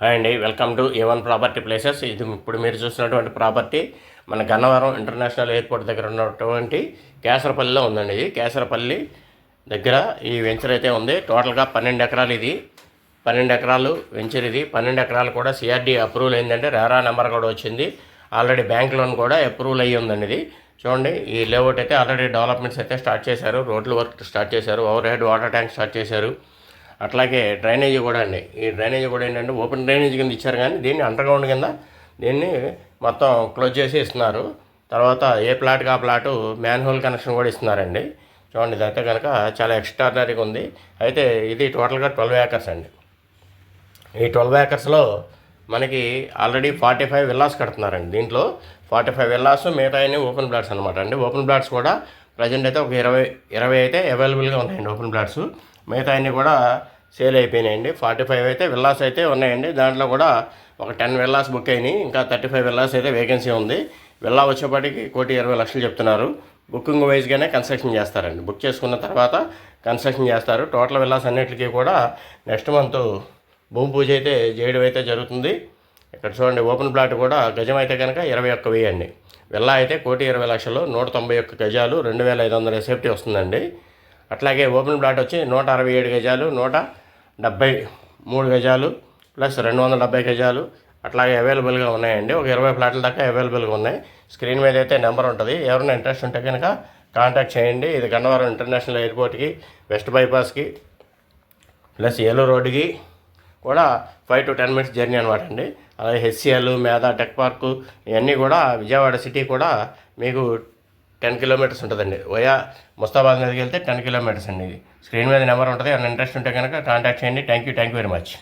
Hi అండి, welcome to A1 property places. ఇది ఇప్పుడు మీరు చూసినటువంటి ప్రాపర్టీ మన గన్నవరం ఇంటర్నేషనల్ ఎయిర్పోర్ట్ దగ్గర ఉన్నటువంటి కేసరపల్లిలో ఉందండి. ఇది కేసరపల్లి దగ్గర ఈ వెంచర్ అయితే ఉంది. టోటల్గా 12 ఎకరాలు. ఇది 12 ఎకరాలు వెంచర్. ఇది 12 ఎకరాలు కూడా సిఆర్డీ అప్రూవల్ అయిందంటే రేరా నెంబర్ కూడా వచ్చింది. ఆల్రెడీ బ్యాంక్ లోన్ కూడా అప్రూవల్ అయ్యి ఉందండి. ఇది చూడండి, ఈ లేఅవుట్ అయితే ఆల్రెడీ డెవలప్మెంట్స్ అయితే స్టార్ట్ చేశారు. రోడ్ల వర్క్ స్టార్ట్ చేశారు. Over head water tank start చేశారు. అట్లాగే డ్రైనేజీ కూడా అండి. ఈ డ్రైనేజీ కూడా ఏంటంటే ఓపెన్ డ్రైనేజీ కింద ఇచ్చారు, కానీ దీన్ని అండర్గ్రౌండ్ కింద దీన్ని మొత్తం క్లోజ్ చేసి ఇస్తున్నారు. తర్వాత ఏ ప్లాట్కి ఆ ప్లాటు మ్యాన్హోల్ కనెక్షన్ కూడా ఇస్తున్నారండి. చూడండి, ఇదైతే కనుక చాలా ఎక్స్ట్రాడినరీగా ఉంది. అయితే ఇది టోటల్గా 12 ఏకర్స్ అండి. ఈ 12 ఏకర్స్లో మనకి ఆల్రెడీ 45 విల్లాస్ కడుతున్నారండి. దీంట్లో 45 విల్లాస్, మిగతా ఓపెన్ ప్లాట్స్ అనమాట అండి. ఓపెన్ ప్లాట్స్ కూడా ప్రజెంట్ అయితే ఒక 20 అయితే అవైలబుల్గా ఉన్నాయండి. ఓపెన్ ప్లాట్స్ మిగతా అన్నీ కూడా సేల్ అయిపోయినాయండి. 45 అయితే విల్లాస్ అయితే ఉన్నాయండి. దాంట్లో కూడా ఒక 10 విల్లాస్ బుక్ అయినాయి. ఇంకా 35 విల్లాస్ అయితే వేకెన్సీ ఉంది. విల్లా వచ్చేప్పటికి 1,20,00,000 చెప్తున్నారు. బుకింగ్ వైజ్గానే కన్స్ట్రక్షన్ చేస్తారండి. బుక్ చేసుకున్న తర్వాత కన్స్ట్రక్షన్ చేస్తారు. టోటల్ విల్లాస్ అన్నిటికీ కూడా నెక్స్ట్ మంత్ భూమి పూజ అయితే చేయడం అయితే జరుగుతుంది. ఇక్కడ చూడండి, ఓపెన్ ప్లాట్ కూడా గజం అయితే కనుక 21,000 అండి. విల్లా అయితే 1,20,00,000, 191 గజాలు, 2,500 సేఫ్టీ వస్తుందండి. అట్లాగే ఓపెన్ ప్లాట్ వచ్చి 167 గజాలు, 173 గజాలు ప్లస్ 270 గజాలు అట్లాగే అవైలబుల్గా ఉన్నాయండి. ఒక 20 ప్లాట్ల దాకా అవైలబుల్గా ఉన్నాయి. స్క్రీన్ మీద అయితే నెంబర్ ఉంటుంది. ఎవరైనా ఇంట్రెస్ట్ ఉంటే కనుక కాంటాక్ట్ చేయండి. ఇది గన్నవరం ఇంటర్నేషనల్ ఎయిర్పోర్ట్కి, వెస్ట్ బైపాస్కి ప్లస్ ఏలూరు రోడ్డుకి కూడా 5 to 10 minutes జర్నీ అనమాట అండి. అలాగే హెచ్సిఎల్, మేధా టెక్ పార్కు ఇవన్నీ కూడా విజయవాడ సిటీ కూడా మీకు 10 కిలోమీటర్స్ ఉంటుందండి. వయా ముస్తాబాద్ మీదకి వెళ్తే 10 కిలోమీటర్స్ అండి. ఇది స్క్రీన్ మీద నెంబర్ ఉంటుంది. ఏమైనా ఇంట్రెస్ట్ ఉంటే కనుక కాంటాక్ట్ చేయండి. Thank you very much.